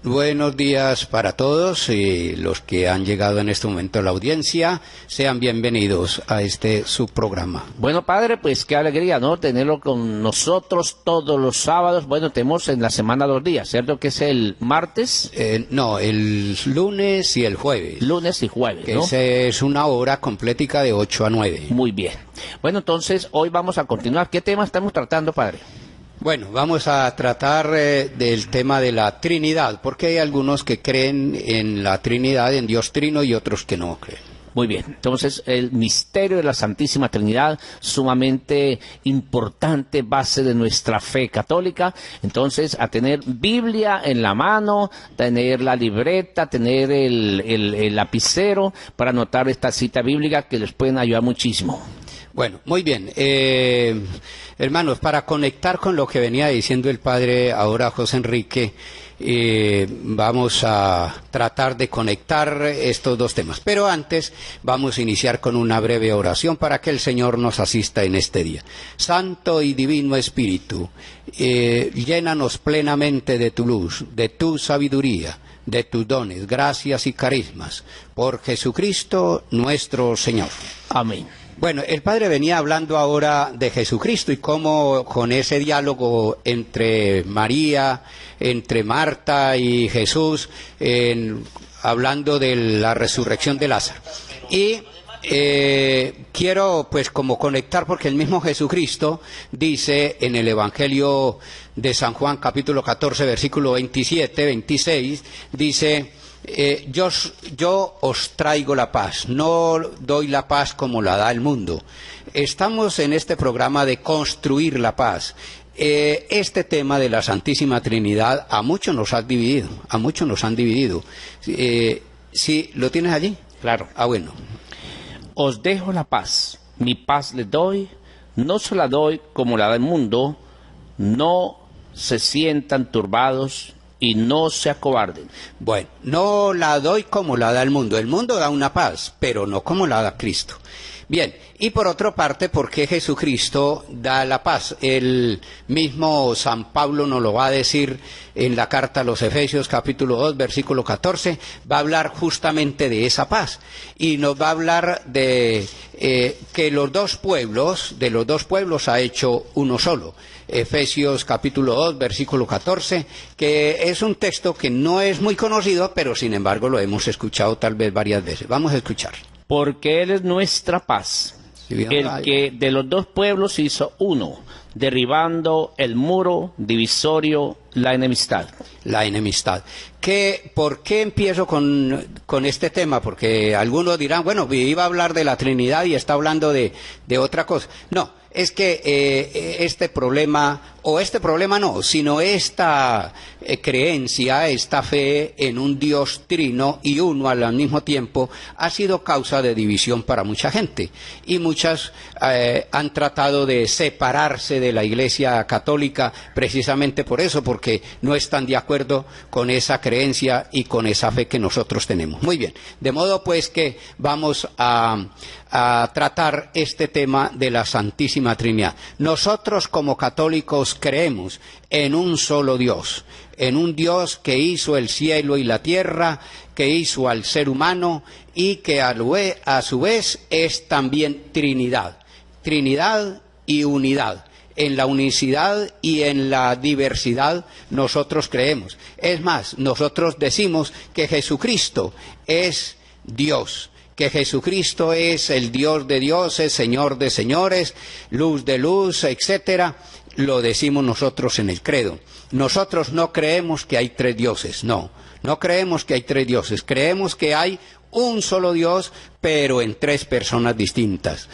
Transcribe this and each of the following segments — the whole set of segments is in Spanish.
Buenos días para todos y los que han llegado en este momento a la audiencia, sean bienvenidos a este subprograma. Bueno, padre, pues qué alegría, ¿no? Tenerlo con nosotros todos los sábados. Bueno, tenemos en la semana 2 días, ¿cierto? Que es el martes. No, el lunes y el jueves. Lunes y jueves, ¿no? Que es una hora completica de 8 a 9. Muy bien. Bueno, entonces hoy vamos a continuar. ¿Qué tema estamos tratando, padre? Bueno, vamos a tratar del tema de la Trinidad, porque hay algunos que creen en la Trinidad, en Dios Trino, y otros que no creen. Muy bien, entonces el misterio de la Santísima Trinidad, sumamente importante, base de nuestra fe católica. Entonces, a tener Biblia en la mano, tener la libreta, tener el lapicero para anotar esta cita bíblica que les pueden ayudar muchísimo. Bueno, muy bien. Hermanos, para conectar con lo que venía diciendo el padre ahora José Enrique, vamos a tratar de conectar estos dos temas. Pero antes vamos a iniciar con una breve oración para que el Señor nos asista en este día. Santo y Divino Espíritu, llénanos plenamente de tu luz, de tu sabiduría, de tus dones, gracias y carismas, por Jesucristo nuestro Señor. Amén. Bueno, el padre venía hablando ahora de Jesucristo y cómo con ese diálogo entre María, entre Marta y Jesús, hablando de la resurrección de Lázaro. Y quiero pues como conectar porque el mismo Jesucristo dice en el Evangelio de San Juan capítulo 14 versículo 27, 26, dice... yo os traigo la paz, no doy la paz como la da el mundo. Estamos en este programa de construir la paz. Este tema de la Santísima Trinidad a muchos nos han dividido, ¿Sí lo tienes allí? Claro. Bueno. Os dejo la paz, mi paz les doy, no se la doy como la da el mundo, no se sientan turbados y no se acobarden. Bueno, no la doy como la da el mundo da una paz, pero no como la da Cristo. Bien, y por otra parte, ¿por qué Jesucristo da la paz? El mismo San Pablo nos lo va a decir en la carta a los Efesios capítulo 2 versículo 14, va a hablar justamente de esa paz y nos va a hablar de que de los dos pueblos ha hecho uno solo. Efesios capítulo 2 versículo 14, que es un texto que no es muy conocido, pero sin embargo lo hemos escuchado tal vez varias veces. Vamos a escuchar. Porque Él es nuestra paz, el que de los dos pueblos hizo uno, derribando el muro divisorio, la enemistad. La enemistad. ¿Por qué empiezo con este tema? Porque algunos dirán, bueno, iba a hablar de la Trinidad y está hablando de otra cosa. No, es que este problema no, sino esta creencia, esta fe en un Dios trino y uno al mismo tiempo, ha sido causa de división para mucha gente. Y muchas han tratado de separarse de la Iglesia Católica precisamente por eso, porque no están de acuerdo con esa creencia y con esa fe que nosotros tenemos. Muy bien, de modo pues que vamos a tratar este tema de la Santísima Trinidad. Nosotros como católicos creemos en un solo Dios, en un Dios que hizo el cielo y la tierra, que hizo al ser humano y que a su vez es también Trinidad, Trinidad y unidad. En la unicidad y en la diversidad nosotros creemos. Es más, nosotros decimos que Jesucristo es Dios, que Jesucristo es el Dios de dioses, Señor de señores, luz de luz, etcétera. Lo decimos nosotros en el credo. Nosotros no creemos que hay tres dioses, no creemos que hay tres dioses, creemos que hay un solo Dios, pero en tres personas distintas,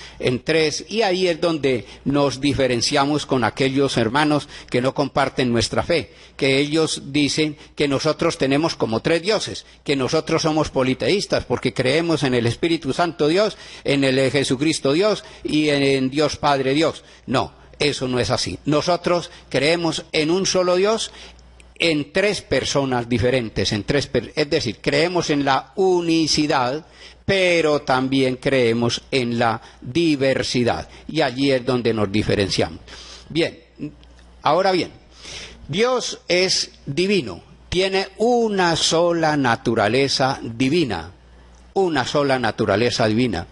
y ahí es donde nos diferenciamos con aquellos hermanos que no comparten nuestra fe, que ellos dicen que nosotros tenemos como tres dioses, que nosotros somos politeístas, porque creemos en el Espíritu Santo Dios, en el Jesucristo Dios y en Dios Padre Dios. No, eso no es así. Nosotros creemos en un solo Dios, en tres personas diferentes, es decir, creemos en la unicidad, pero también creemos en la diversidad, y allí es donde nos diferenciamos. Bien, ahora bien, Dios es divino, tiene una sola naturaleza divina, una sola naturaleza divina.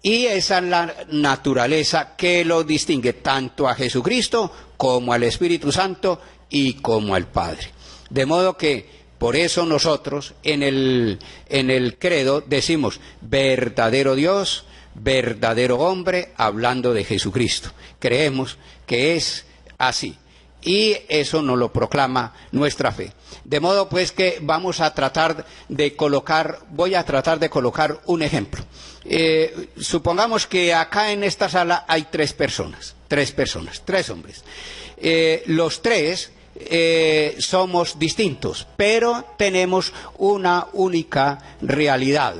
Y esa es la naturaleza que lo distingue tanto a Jesucristo como al Espíritu Santo y como al Padre. De modo que por eso nosotros en el credo decimos verdadero Dios, verdadero hombre, hablando de Jesucristo. Creemos que es así. Y eso nos lo proclama nuestra fe. De modo pues que voy a tratar de colocar un ejemplo. Supongamos que acá en esta sala hay tres hombres. Los tres somos distintos, pero tenemos una única realidad,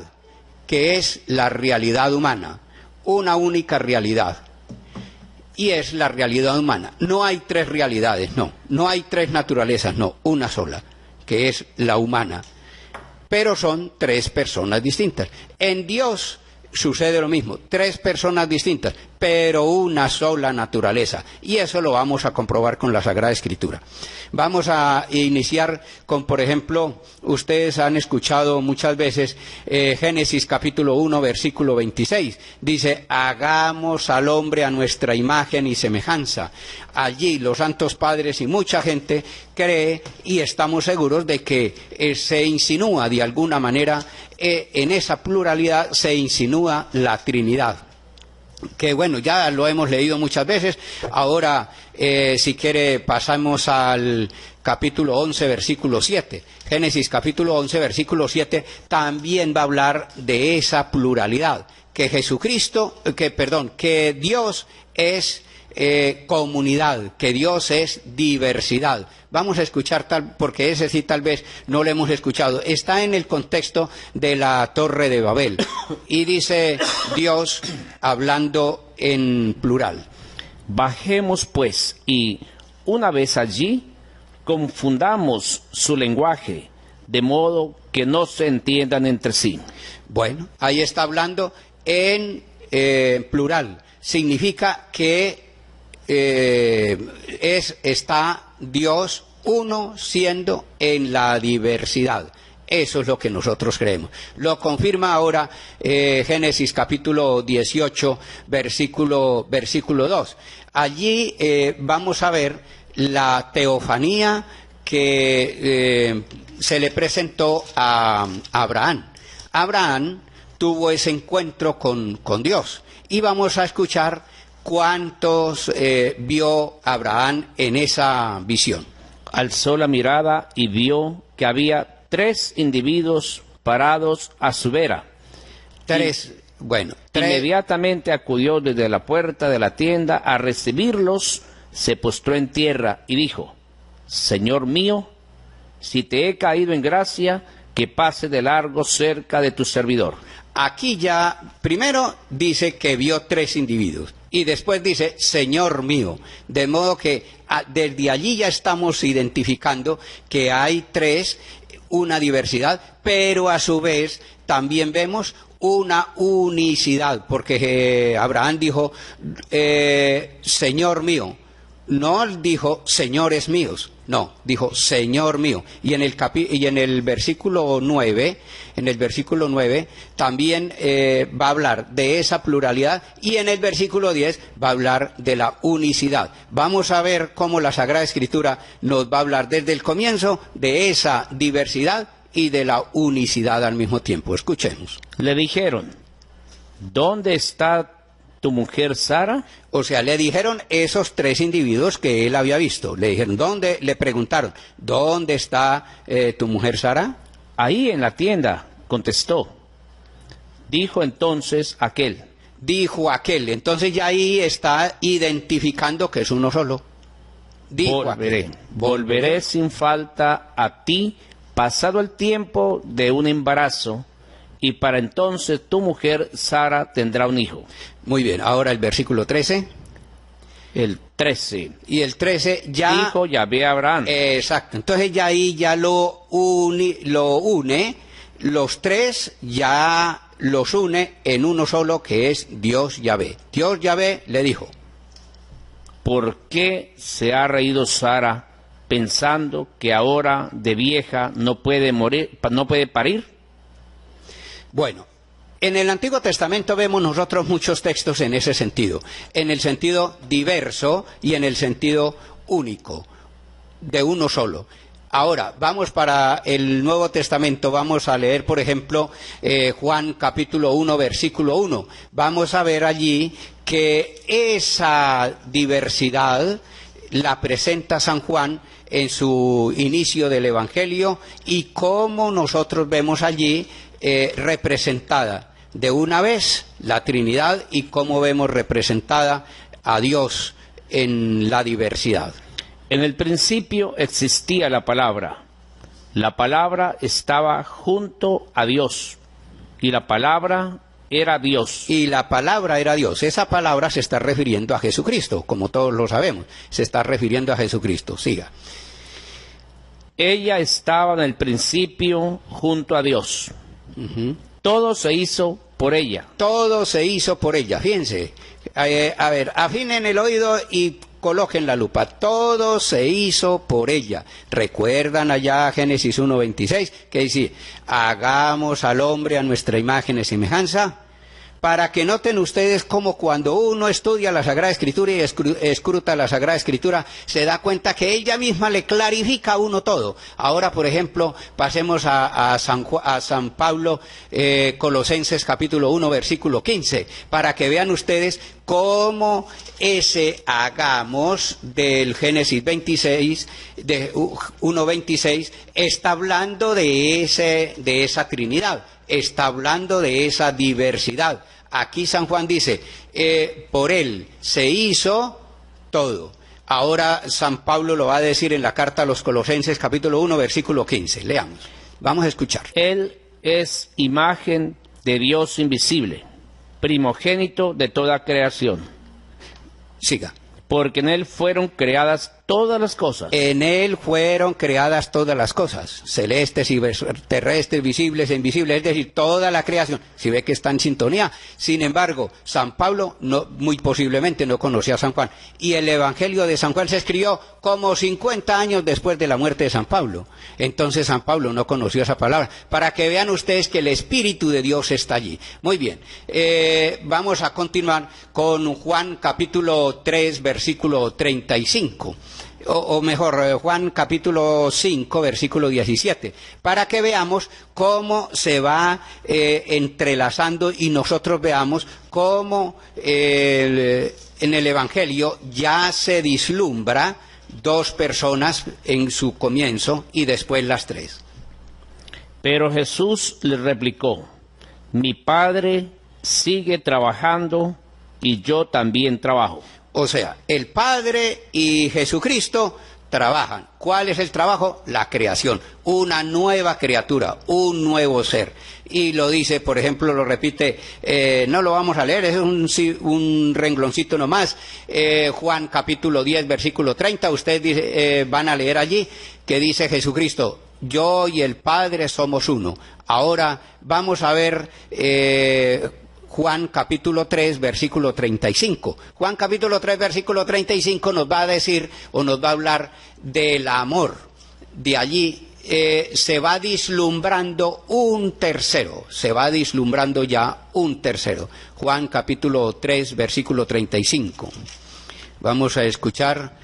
que es la realidad humana, una única realidad. Y es la realidad humana. No hay tres realidades, no hay tres naturalezas, no, una sola, que es la humana. Pero son tres personas distintas. En Dios sucede lo mismo, tres personas distintas, pero una sola naturaleza. Y eso lo vamos a comprobar con la Sagrada Escritura. Vamos a iniciar con, por ejemplo, ustedes han escuchado muchas veces Génesis capítulo 1, versículo 26. Dice, hagamos al hombre a nuestra imagen y semejanza. Allí los santos padres y mucha gente cree y estamos seguros de que se insinúa de alguna manera, en esa pluralidad se insinúa la Trinidad. Que bueno, ya lo hemos leído muchas veces. Ahora, si quiere, pasamos al capítulo 11, versículo 7. Génesis capítulo 11, versículo 7, también va a hablar de esa pluralidad. Que que Dios es comunidad, que Dios es diversidad. Vamos a escuchar porque ese sí tal vez no lo hemos escuchado. Está en el contexto de la Torre de Babel. Y dice Dios hablando en plural. Bajemos pues y una vez allí confundamos su lenguaje, de modo que no se entiendan entre sí. Bueno, ahí está hablando en plural. Significa que está Dios uno siendo en la diversidad. Eso es lo que nosotros creemos. Lo confirma ahora Génesis capítulo 18, versículo 2. Allí vamos a ver la teofanía que se le presentó a Abraham. Abraham tuvo ese encuentro con Dios. Y vamos a escuchar cuántos vio Abraham en esa visión. Alzó la mirada y vio que había 3 individuos parados a su vera. Inmediatamente acudió desde la puerta de la tienda a recibirlos, se postró en tierra y dijo, Señor mío, si te he caído en gracia, que pase de largo cerca de tu servidor. Aquí ya, primero dice que vio 3 individuos y después dice, Señor mío, de modo que desde allí ya estamos identificando que hay 3, una diversidad, pero a su vez también vemos una unicidad, porque Abraham dijo, Señor mío, no dijo señores míos, no, dijo Señor mío. Y en el versículo 9, también va a hablar de esa pluralidad, y en el versículo 10 va a hablar de la unicidad. Vamos a ver cómo la Sagrada Escritura nos va a hablar desde el comienzo de esa diversidad y de la unicidad al mismo tiempo. Escuchemos. Le dijeron, ¿dónde está tu mujer Sara? O sea, le dijeron esos 3 individuos que él había visto. Le dijeron, le preguntaron, ¿dónde está tu mujer Sara? Ahí en la tienda, contestó. Dijo entonces aquel. Entonces ya ahí está identificando que es uno solo. Volveré sin falta a ti, pasado el tiempo de un embarazo, y para entonces tu mujer Sara tendrá un hijo. Muy bien, ahora el versículo 13. El 13. Y el 13 ya... Dijo Yahvé a Abraham. Exacto, entonces ya ahí ya lo une, los 3 ya los une en uno solo, que es Dios Yahvé. Dios Yahvé le dijo, ¿por qué se ha reído Sara pensando que ahora de vieja no puede morir, no puede parir? Bueno, en el Antiguo Testamento vemos nosotros muchos textos en ese sentido, en el sentido diverso y en el sentido único, de uno solo. Ahora, vamos para el Nuevo Testamento, vamos a leer, por ejemplo, Juan capítulo 1, versículo 1. Vamos a ver allí que esa diversidad la presenta San Juan en su inicio del Evangelio y cómo nosotros vemos allí representada de una vez la Trinidad y cómo vemos representada a Dios en la diversidad. En el principio existía la palabra estaba junto a Dios, y la palabra era Dios. Y la palabra era Dios. Esa palabra se está refiriendo a Jesucristo, como todos lo sabemos, se está refiriendo a Jesucristo. Siga. Ella estaba en el principio junto a Dios. Todo se hizo por ella. Todo se hizo por ella. Fíjense, a ver, afinen el oído y coloquen la lupa. Todo se hizo por ella. ¿Recuerdan allá Génesis 1:26 que dice, hagamos al hombre a nuestra imagen y semejanza? Para que noten ustedes cómo cuando uno estudia la Sagrada Escritura y escruta la Sagrada Escritura, se da cuenta que ella misma le clarifica a uno todo. Ahora, por ejemplo, pasemos a San Pablo, Colosenses capítulo 1, versículo 15, para que vean ustedes cómo ese hagamos del Génesis 26, de 1:26, está hablando de esa Trinidad. Está hablando de esa diversidad. Aquí San Juan dice, por él se hizo todo. Ahora San Pablo lo va a decir en la carta a los Colosenses, capítulo 1, versículo 15. Leamos. Vamos a escuchar. Él es imagen de Dios invisible, primogénito de toda creación. Siga. Porque en él fueron creadas todas las cosas. En él fueron creadas todas las cosas, celestes y terrestres, visibles e invisibles, es decir, toda la creación. Si ve que está en sintonía. Sin embargo, San Pablo muy posiblemente no conocía a San Juan. Y el Evangelio de San Juan se escribió como 50 años después de la muerte de San Pablo. Entonces San Pablo no conoció esa palabra. Para que vean ustedes que el Espíritu de Dios está allí. Muy bien, vamos a continuar con Juan capítulo 3, versículo 35. O mejor, Juan capítulo 5, versículo 17, para que veamos cómo se va entrelazando y nosotros veamos cómo en el Evangelio ya se vislumbra dos personas en su comienzo y después las tres. Pero Jesús le replicó, mi Padre sigue trabajando y yo también trabajo. O sea, el Padre y Jesucristo trabajan. ¿Cuál es el trabajo? La creación. Una nueva criatura, un nuevo ser. Y lo dice, por ejemplo, lo repite, no lo vamos a leer, es un rengloncito nomás. Juan capítulo 10, versículo 30, ustedes van a leer allí que dice Jesucristo, yo y el Padre somos uno. Ahora vamos a ver Juan capítulo 3, versículo 35. Juan capítulo 3, versículo 35 nos va a decir o nos va a hablar del amor. De allí se va vislumbrando un tercero, se va vislumbrando ya un tercero. Juan capítulo 3, versículo 35. Vamos a escuchar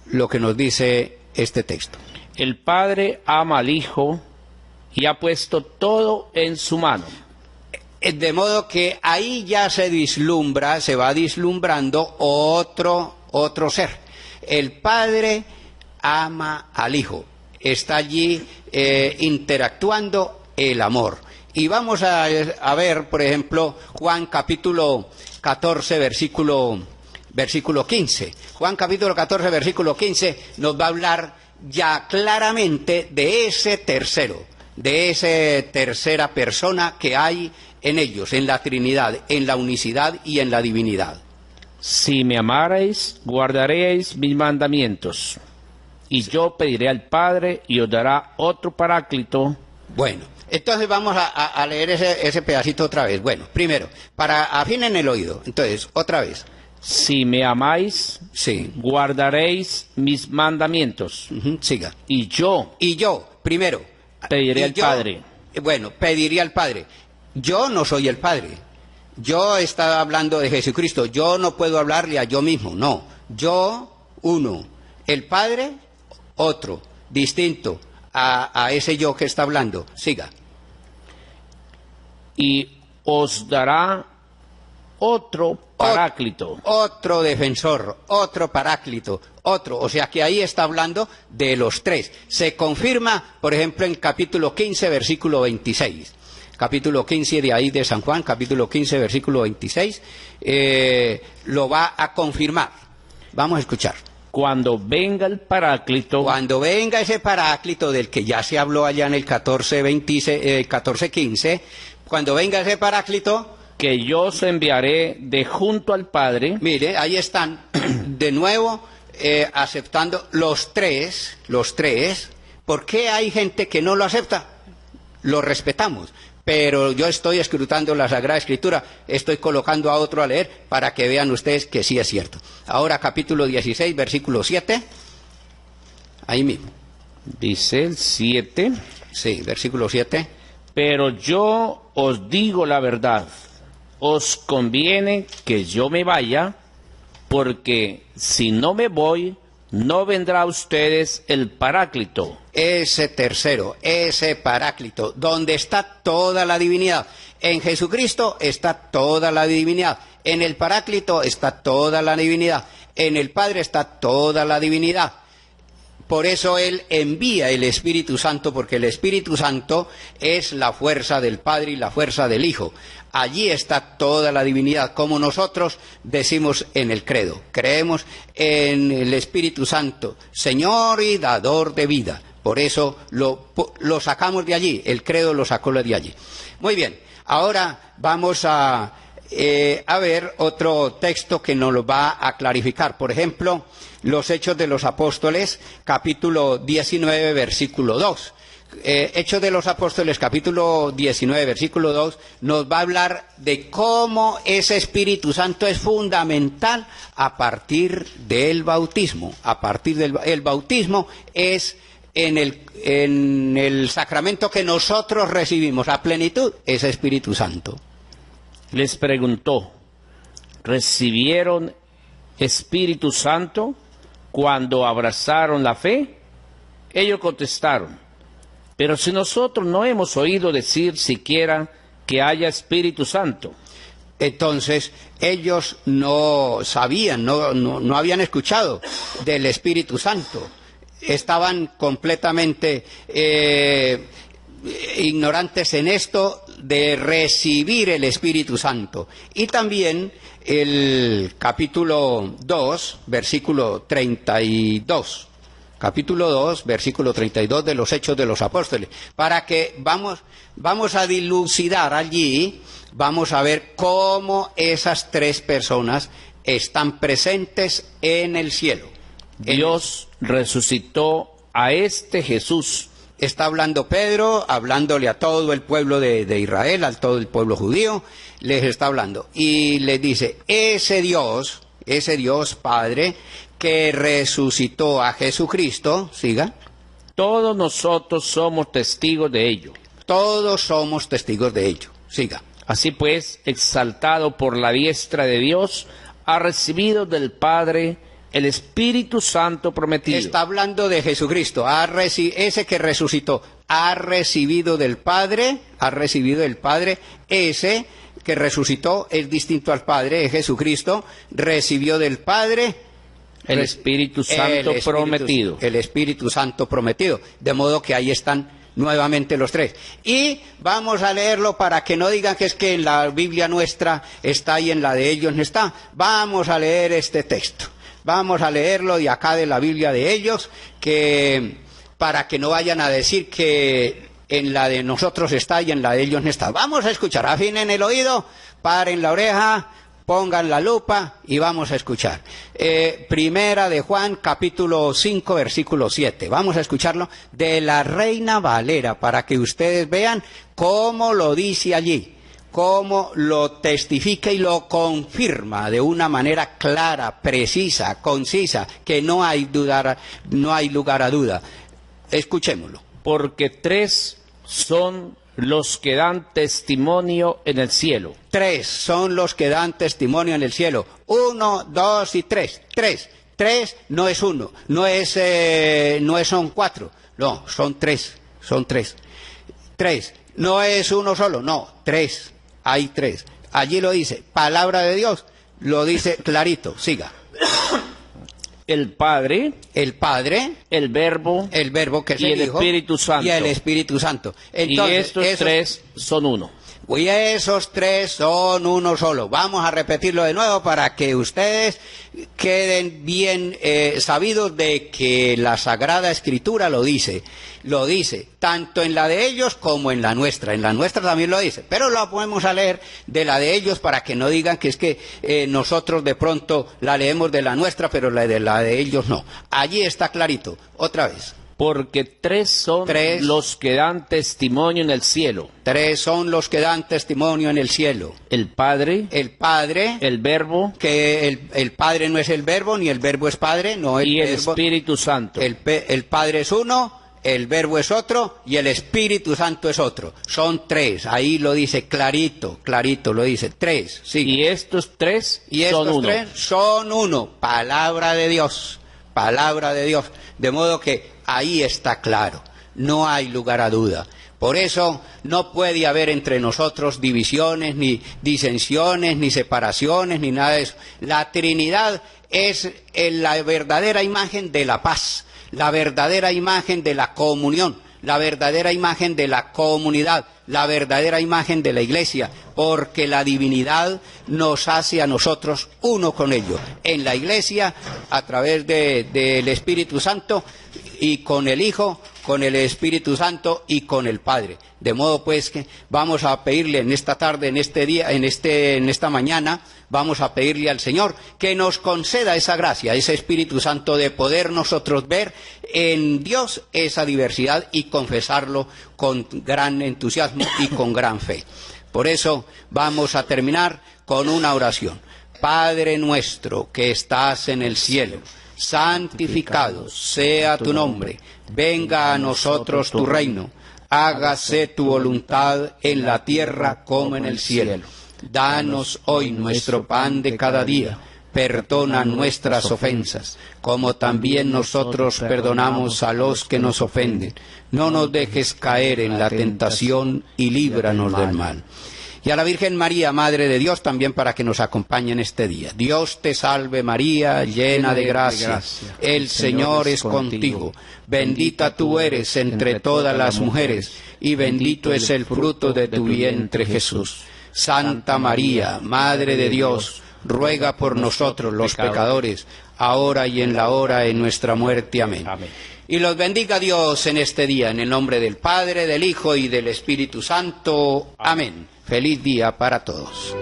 lo que nos dice este texto. El Padre ama al Hijo y ha puesto todo en su mano. De modo que ahí ya se vislumbra, se va vislumbrando otro ser. El Padre ama al Hijo. Está allí interactuando el amor. Y vamos a ver, por ejemplo, Juan capítulo 14, versículo 15. Juan capítulo 14, versículo 15 nos va a hablar ya claramente de ese tercero, de esa tercera persona que hay en ellos, en la Trinidad, en la unicidad y en la divinidad. Si me amarais, guardaréis mis mandamientos, y yo pediré al Padre y os dará otro paráclito. Bueno, entonces vamos a leer ese pedacito otra vez. Bueno, primero, afinen el oído. Entonces, otra vez. si me amáis, Sí. guardaréis mis mandamientos. Siga. Y yo Y yo, primero, pediré y al yo, Padre. Bueno, pediría al Padre. Yo no soy el Padre. Yo estaba hablando de Jesucristo. Yo no puedo hablarle a yo mismo. No. Yo, uno. El Padre, otro. Distinto a ese yo que está hablando. Siga. Y os dará otro paráclito. Otro defensor, otro paráclito, otro. O sea que ahí está hablando de los tres. Se confirma, por ejemplo, en capítulo 15, versículo 26. Capítulo 15 de ahí de San Juan, capítulo 15, versículo 26, lo va a confirmar. Vamos a escuchar. Cuando venga el paráclito, Cuando venga ese paráclito del que ya se habló allá en el 14:15, cuando venga ese paráclito, que yo os enviaré de junto al Padre, mire, ahí están de nuevo aceptando los tres. ¿Por qué hay gente que no lo acepta? Lo respetamos, pero yo estoy escrutando la Sagrada Escritura, estoy colocando a otro a leer para que vean ustedes que sí es cierto. Ahora capítulo 16, versículo 7, ahí mismo. dice el 7, Sí, versículo 7. pero yo os digo la verdad, os conviene que yo me vaya, porque si no me voy, no vendrá a ustedes el paráclito. Ese tercero, ese paráclito, donde está toda la divinidad. En Jesucristo está toda la divinidad. En el paráclito está toda la divinidad. En el Padre está toda la divinidad. Por eso Él envía el Espíritu Santo, porque el Espíritu Santo es la fuerza del Padre y la fuerza del Hijo. Allí está toda la divinidad, como nosotros decimos en el credo. Creemos en el Espíritu Santo, Señor y dador de vida. Por eso lo sacamos de allí, el credo lo sacó de allí. Muy bien, ahora vamos a ver otro texto que nos lo va a clarificar. Por ejemplo, los Hechos de los Apóstoles, capítulo 19, versículo 2. Hechos de los Apóstoles, capítulo 19, versículo 2, nos va a hablar de cómo ese Espíritu Santo es fundamental a partir del bautismo. A partir del bautismo es en el sacramento que nosotros recibimos a plenitud, ese Espíritu Santo. Les preguntó, ¿recibieron Espíritu Santo cuando abrazaron la fe? Ellos contestaron, pero si nosotros no hemos oído decir siquiera que haya Espíritu Santo. Entonces ellos no sabían, no habían escuchado del Espíritu Santo. Estaban completamente ignorantes en esto de recibir el Espíritu Santo. Y también el capítulo 2, versículo 32. Capítulo 2, versículo 32 de los Hechos de los Apóstoles. Para que vamos a dilucidar allí, vamos a ver cómo esas tres personas están presentes en el cielo. Dios resucitó a este Jesús. Está hablando Pedro, hablándole a todo el pueblo de Israel, a todo el pueblo judío, les está hablando. Y les dice, ese Dios Padre, que resucitó a Jesucristo, siga. Todos nosotros somos testigos de ello. Todos somos testigos de ello, siga. Así pues, exaltado por la diestra de Dios, ha recibido del Padre el Espíritu Santo prometido. Está hablando de Jesucristo, ese que resucitó, ha recibido del Padre, ese que resucitó es distinto al Padre, es Jesucristo, recibió del Padre el Espíritu Santo prometido. El Espíritu Santo prometido, de modo que ahí están nuevamente los tres. Y vamos a leerlo para que no digan que es que en la Biblia nuestra está y en la de ellos no está. Vamos a leer este texto. Vamos a leerlo de acá de la Biblia de ellos, para que no vayan a decir que en la de nosotros está y en la de ellos no está. Vamos a escuchar, afinen el oído, paren la oreja, pongan la lupa y vamos a escuchar. Primera de Juan, capítulo 5, versículo 7. Vamos a escucharlo de la Reina Valera, para que ustedes vean cómo lo dice allí. cómo lo testifica y lo confirma de una manera clara, precisa, concisa, que no hay lugar a duda. Escuchémoslo. Porque 3 son los que dan testimonio en el cielo. 3 son los que dan testimonio en el cielo. 1, 2 y 3. 3 no es 1, no son 4, no, son 3. 3, no es uno solo, no, 3. Hay 3. Allí lo dice, palabra de Dios, lo dice clarito, siga. El Padre, el Verbo que es y el el Hijo, Espíritu Santo. y el Espíritu Santo. Entonces, y estos 3 son uno. Y esos 3 son uno solo. Vamos a repetirlo de nuevo para que ustedes queden bien sabidos de que la Sagrada Escritura lo dice tanto en la de ellos como en la nuestra. En la nuestra también lo dice, pero lo podemos leer de la de ellos para que no digan que es que nosotros de pronto la leemos de la nuestra, pero la de ellos no. Allí está clarito, otra vez. Porque 3 son los que dan testimonio en el cielo. 3 son los que dan testimonio en el cielo. El Padre, el Verbo, que el Padre no es el Verbo, ni el Verbo es Padre, no el y el verbo, Espíritu Santo. El Padre es uno, el Verbo es otro, y el Espíritu Santo es otro. Son 3, ahí lo dice clarito lo dice, 3, sí. Y estos 3 son uno. 3 son uno, palabra de Dios, de modo que ahí está claro, no hay lugar a duda. Por eso no puede haber entre nosotros divisiones, ni disensiones, ni separaciones, ni nada de eso. La Trinidad es la verdadera imagen de la paz, la verdadera imagen de la comunión, la verdadera imagen de la comunidad, la verdadera imagen de la Iglesia, porque la divinidad nos hace a nosotros uno con ellos. En la Iglesia, a través del Espíritu Santo, y con el Hijo, con el Espíritu Santo y con el Padre. De modo pues que vamos a pedirle en esta tarde, en este día, en esta mañana, vamos a pedirle al Señor que nos conceda esa gracia, ese Espíritu Santo de poder nosotros ver en Dios esa diversidad y confesarlo con gran entusiasmo y con gran fe. Por eso vamos a terminar con una oración. Padre nuestro que estás en el cielo, santificado sea tu nombre, venga a nosotros tu reino, hágase tu voluntad en la tierra como en el cielo. Danos hoy nuestro pan de cada día, perdona nuestras ofensas, como también nosotros perdonamos a los que nos ofenden. No nos dejes caer en la tentación y líbranos del mal. Y a la Virgen María, Madre de Dios, también para que nos acompañe en este día. Dios te salve María, llena de gracia. El Señor es contigo. Bendita tú eres entre todas las mujeres, y bendito es el fruto de tu vientre Jesús. Santa María, Madre de Dios, ruega por nosotros los pecadores, ahora y en la hora de nuestra muerte. Amén. Y los bendiga Dios en este día, en el nombre del Padre, del Hijo y del Espíritu Santo. Amén. Feliz día para todos.